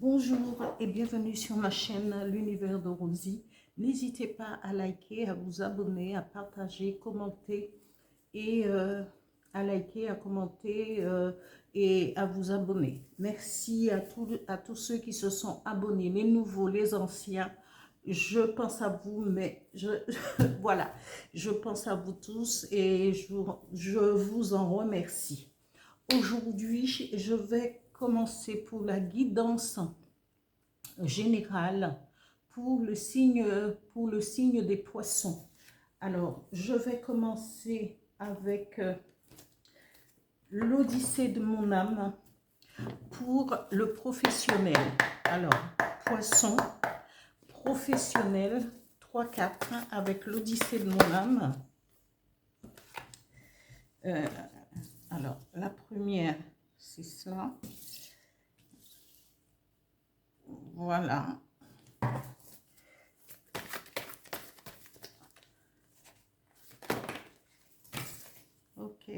Bonjour et bienvenue sur ma chaîne L'Univers de Rosie. N'hésitez pas à liker, à vous abonner, à partager, commenter et à liker, à commenter et à vous abonner. Merci à tous ceux qui se sont abonnés, les nouveaux, les anciens. Je pense à vous, mais voilà, je pense à vous tous et je vous en remercie. Aujourd'hui, je vais commencer pour la guidance générale pour le signe des poissons. Alors, je vais commencer avec l'Odyssée de mon âme pour le professionnel. Alors, poisson, professionnel, 3-4 avec l'Odyssée de mon âme. Alors, la première, c'est cela. Voilà. Ok.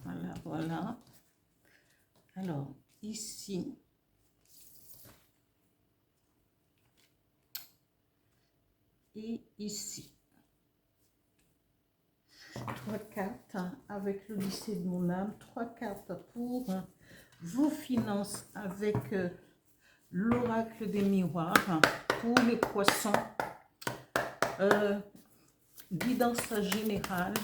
Voilà, voilà. Alors, ici. Et ici. 3 cartes avec l'Odyssée de mon âme. 3 cartes pour vos finances avec l'oracle des miroirs. Pour les poissons. Guidance générale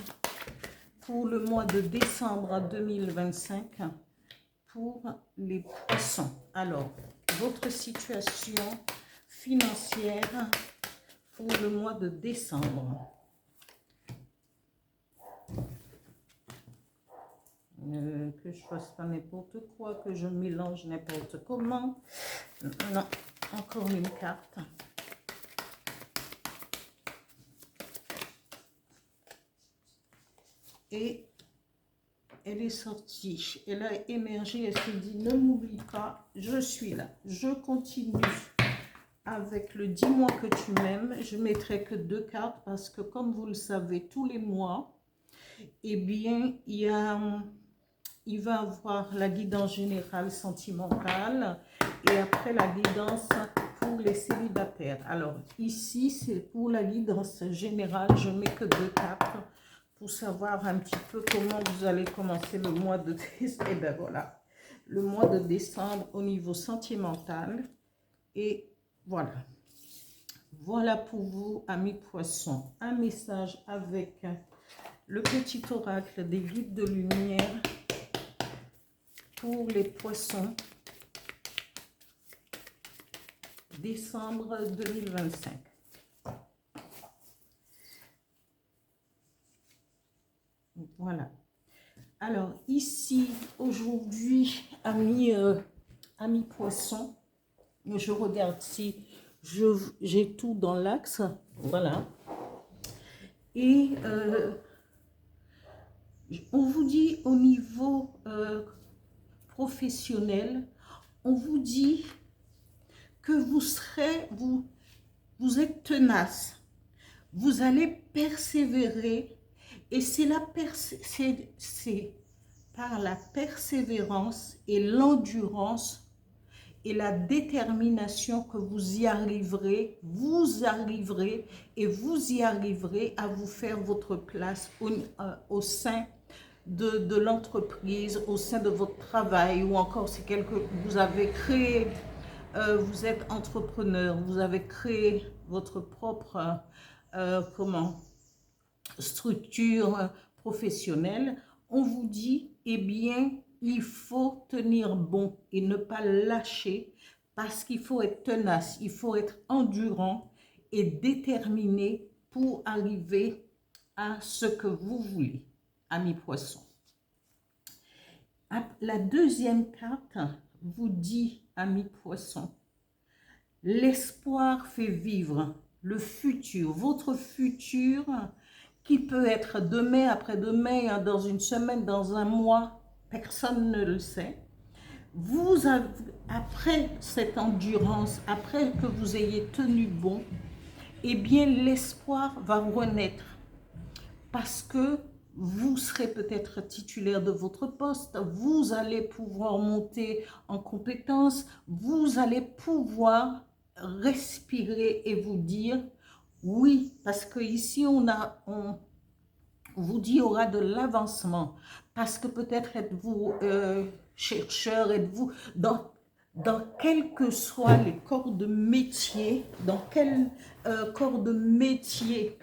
pour le mois de décembre 2025 pour les poissons. Alors, votre situation financière pour le mois de décembre. Que je fasse pas n'importe quoi, que je mélange n'importe comment. Non, encore une carte. Et elle est sortie, elle a émergé, elle s'est dit, ne m'oublie pas, je suis là, je continue avec le dis-moi que tu m'aimes. Je mettrai que 2 cartes parce que comme vous le savez, tous les mois, eh bien, il va avoir la guidance générale sentimentale et après la guidance pour les célibataires. Alors ici, c'est pour la guidance générale, je mets que 2 cartes pour savoir un petit peu comment vous allez commencer le mois de décembre. Et ben voilà, le mois de décembre au niveau sentimental. Et voilà. Voilà pour vous, amis poissons, un message avec le petit oracle des guides de lumière pour les poissons, décembre 2025. Voilà. Alors ici, aujourd'hui, amis poissons, je regarde si j'ai tout dans l'axe. Voilà. Et on vous dit au niveau professionnel, on vous dit que vous êtes tenace, vous allez persévérer et c'est par la persévérance et l'endurance et la détermination que vous y arriverez, et vous y arriverez à vous faire votre place au sein de l'entreprise, au sein de votre travail, ou encore si vous avez créé, vous êtes entrepreneur, vous avez créé votre propre structure professionnelle, on vous dit, eh bien, il faut tenir bon et ne pas lâcher parce qu'il faut être tenace, il faut être endurant et déterminé pour arriver à ce que vous voulez, amis poissons. La deuxième carte vous dit, amis poissons, l'espoir fait vivre le futur, votre futur qui peut être demain, après-demain, dans une semaine, dans un mois, personne ne le sait. Vous avez, après cette endurance, après que vous ayez tenu bon, eh bien l'espoir va renaître parce que vous serez peut-être titulaire de votre poste, vous allez pouvoir monter en compétence, vous allez pouvoir respirer et vous dire oui, parce que ici on vous dit il y aura de l'avancement, parce que peut-être êtes-vous chercheur, êtes-vous dans quel que soit les corps de métier, dans quel corps de métier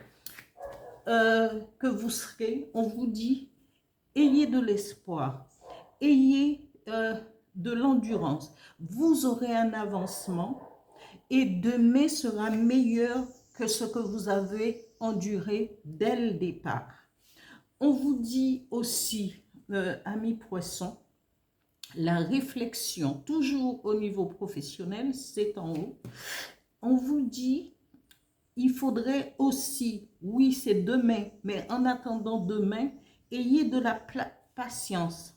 que vous serez, on vous dit, ayez de l'espoir, ayez de l'endurance. Vous aurez un avancement et demain sera meilleur que ce que vous avez enduré dès le départ. On vous dit aussi, amis poissons, la réflexion, toujours au niveau professionnel, c'est en haut. On vous dit, il faudrait aussi, oui c'est demain, mais en attendant demain, ayez de la patience,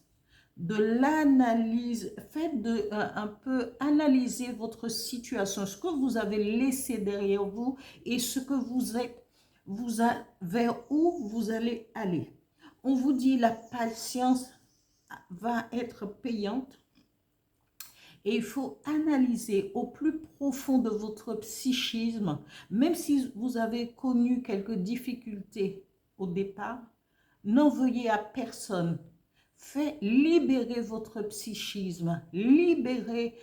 de l'analyse, faites un peu analyser votre situation, ce que vous avez laissé derrière vous et ce que vous êtes, vers où vous allez aller. On vous dit la patience va être payante. Et il faut analyser au plus profond de votre psychisme, même si vous avez connu quelques difficultés au départ, n'en veuillez à personne. Faites libérer votre psychisme, libérez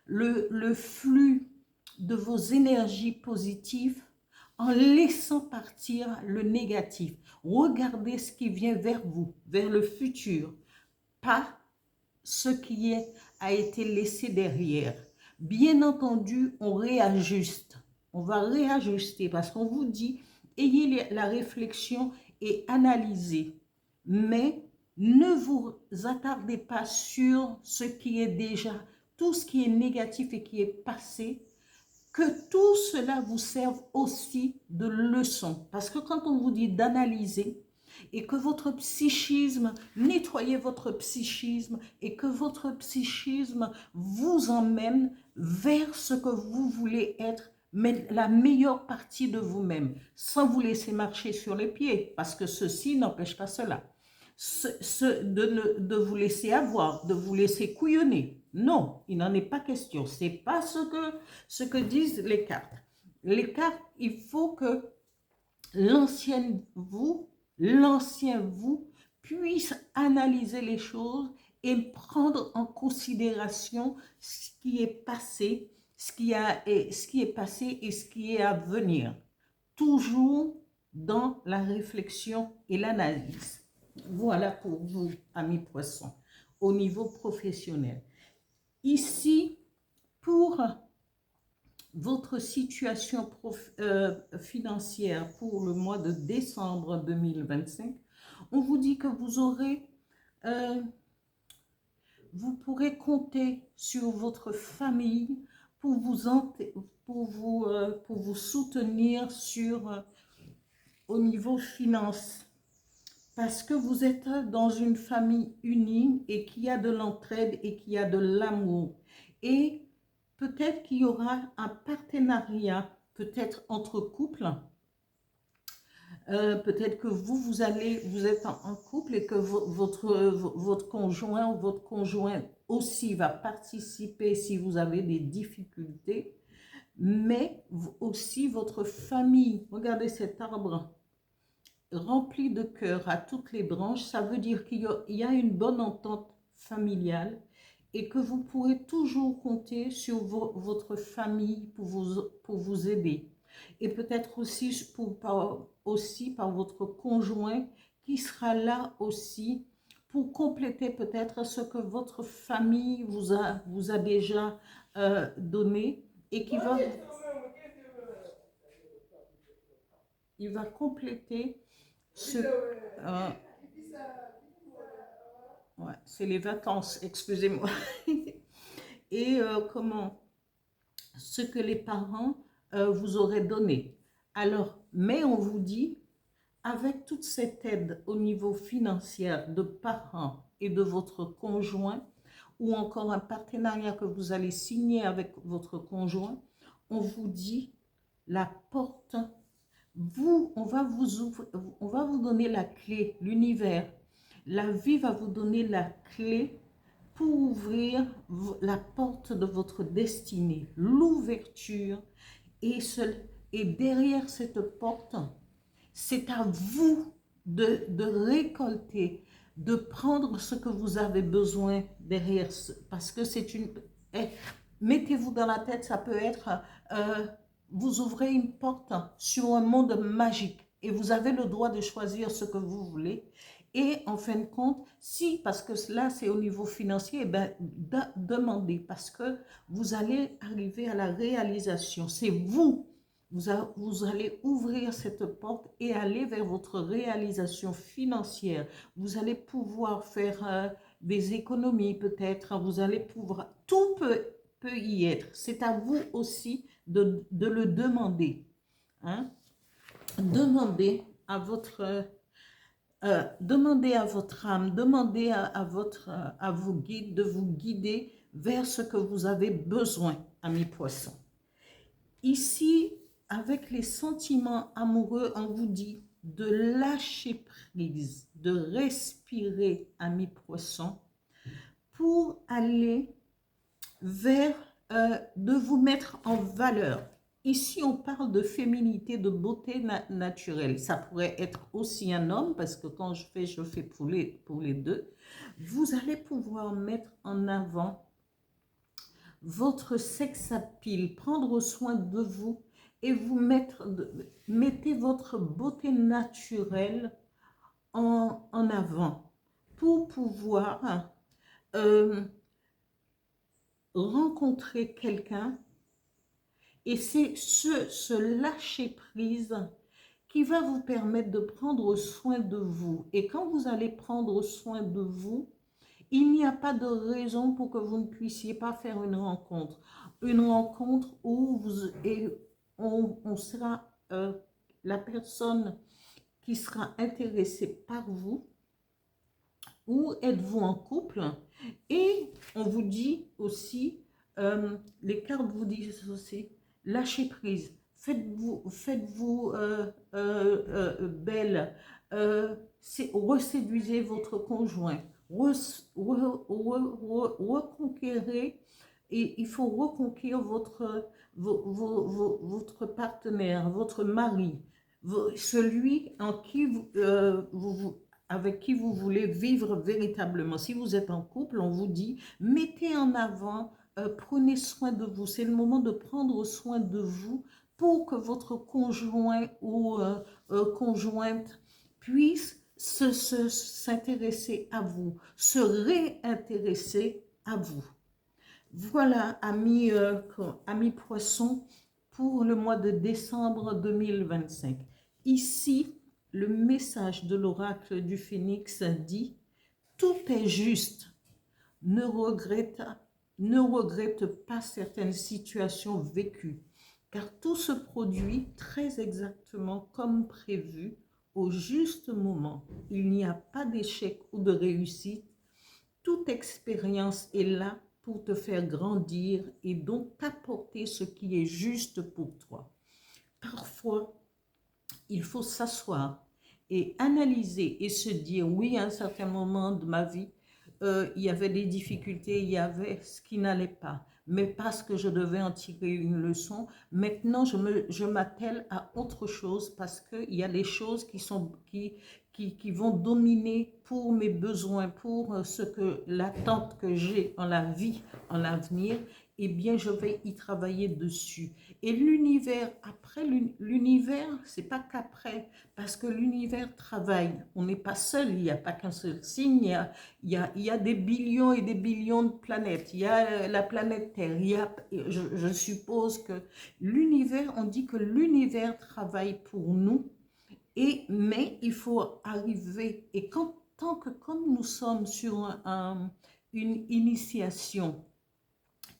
le flux de vos énergies positives en laissant partir le négatif. Regardez ce qui vient vers vous, vers le futur, pas ce qui a été laissé derrière. Bien entendu, on réajuste. On va réajuster parce qu'on vous dit, ayez la réflexion et analysez. Mais ne vous attardez pas sur ce qui est déjà, tout ce qui est négatif et qui est passé, que tout cela vous serve aussi de leçon. Parce que quand on vous dit d'analyser, et que votre psychisme, nettoyez votre psychisme et que votre psychisme vous emmène vers ce que vous voulez être, mais la meilleure partie de vous-même, sans vous laisser marcher sur les pieds, parce que ceci n'empêche pas cela. De vous laisser avoir, de vous laisser couillonner. Non, il n'en est pas question. Ce n'est pas ce que disent les cartes. Les cartes, il faut que l'ancien vous puisse analyser les choses et prendre en considération ce qui est passé, ce qui est passé et ce qui est à venir. Toujours dans la réflexion et l'analyse. Voilà pour vous, amis poissons, au niveau professionnel. Ici, pour votre situation financière pour le mois de décembre 2025, on vous dit que vous pourrez compter sur votre famille pour vous soutenir au niveau finance. Parce que vous êtes dans une famille unie et qu'il y a de l'entraide et qu'il y a de l'amour. Et peut-être qu'il y aura un partenariat, peut-être entre couples. Peut-être que vous êtes en couple et que votre conjoint ou votre conjointe aussi va participer si vous avez des difficultés. Mais aussi votre famille. Regardez cet arbre rempli de cœur à toutes les branches, ça veut dire qu'il y a une bonne entente familiale et que vous pourrez toujours compter sur votre famille pour vous aider. Et peut-être aussi, par votre conjoint qui sera là aussi pour compléter peut-être ce que votre famille vous a déjà donné et il va compléter ouais, c'est les vacances, excusez-moi. Et ce que les parents vous auraient donné. Alors, mais on vous dit, avec toute cette aide au niveau financier de parents et de votre conjoint, ou encore un partenariat que vous allez signer avec votre conjoint, on vous dit la porte On va vous donner la clé, l'univers. La vie va vous donner la clé pour ouvrir la porte de votre destinée, l'ouverture. Et derrière cette porte, c'est à vous de récolter, de prendre ce que vous avez besoin derrière. Parce que c'est une... Mettez-vous dans la tête, ça peut être... vous ouvrez une porte sur un monde magique et vous avez le droit de choisir ce que vous voulez. Et en fin de compte, si, parce que là c'est au niveau financier, eh ben, demandez parce que vous allez arriver à la réalisation. C'est vous. Vous allez ouvrir cette porte et aller vers votre réalisation financière. Vous allez pouvoir faire des économies peut-être. Vous allez pouvoir... Tout peut y être. C'est à vous aussi de le demander. Hein? Demandez à votre âme, demandez à vos guides de vous guider vers ce que vous avez besoin, amis poissons. Ici, avec les sentiments amoureux, on vous dit de lâcher prise, de respirer, amis poissons, pour aller vers de vous mettre en valeur. Ici, on parle de féminité, de beauté naturelle. Ça pourrait être aussi un homme, parce que quand je fais pour les deux. Vous allez pouvoir mettre en avant votre sex appeal, prendre soin de vous et vous mettez votre beauté naturelle en avant pour pouvoir rencontrer quelqu'un. Et c'est ce lâcher prise qui va vous permettre de prendre soin de vous. Et quand vous allez prendre soin de vous, il n'y a pas de raison pour que vous ne puissiez pas faire une rencontre. Une rencontre où on sera la personne qui sera intéressée par vous, ou êtes-vous en couple. Et on vous dit aussi, les cartes vous disent aussi, lâchez prise, faites-vous belle, reséduisez votre conjoint, reconquérez, et il faut reconquérir votre partenaire, votre mari, celui en qui avec qui vous voulez vivre véritablement. Si vous êtes en couple, on vous dit, mettez en avant, prenez soin de vous. C'est le moment de prendre soin de vous pour que votre conjoint ou conjointe puisse s'intéresser à vous, se réintéresser à vous. Voilà, amis poissons, pour le mois de décembre 2025. Ici, le message de l'oracle du Phénix dit « Tout est juste. Ne regrette pas certaines situations vécues, car tout se produit très exactement comme prévu au juste moment. Il n'y a pas d'échec ou de réussite. Toute expérience est là pour te faire grandir et donc t'apporter ce qui est juste pour toi. Parfois, il faut s'asseoir et analyser et se dire, oui, à un certain moment de ma vie, il y avait des difficultés, il y avait ce qui n'allait pas. Mais parce que je devais en tirer une leçon, maintenant je m'attelle à autre chose parce qu'il y a des choses qui vont dominer pour mes besoins, pour l'attente que j'ai en la vie, en l'avenir. Eh bien, je vais y travailler dessus. Et l'univers, après l'univers, c'est pas qu'après, parce que l'univers travaille. On n'est pas seul, il n'y a pas qu'un seul signe, il y a des billions et des billions de planètes. Il y a la planète Terre. Je suppose que l'univers, on dit que l'univers travaille pour nous, mais il faut arriver, et tant que comme nous sommes sur une initiation,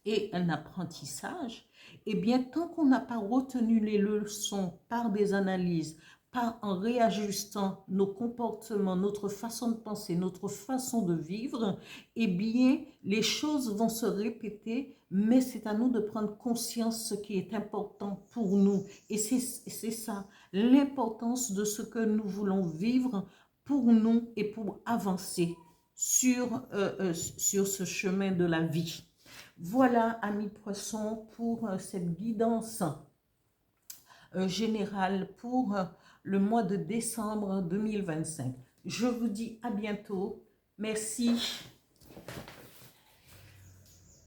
et un apprentissage, eh bien, tant qu'on n'a pas retenu les leçons par des analyses, pas en réajustant nos comportements, notre façon de penser, notre façon de vivre, eh bien, les choses vont se répéter, mais c'est à nous de prendre conscience de ce qui est important pour nous. Et c'est ça, l'importance de ce que nous voulons vivre pour nous et pour avancer sur ce chemin de la vie. Voilà, amis poissons, pour cette guidance générale pour le mois de décembre 2025. Je vous dis à bientôt. Merci.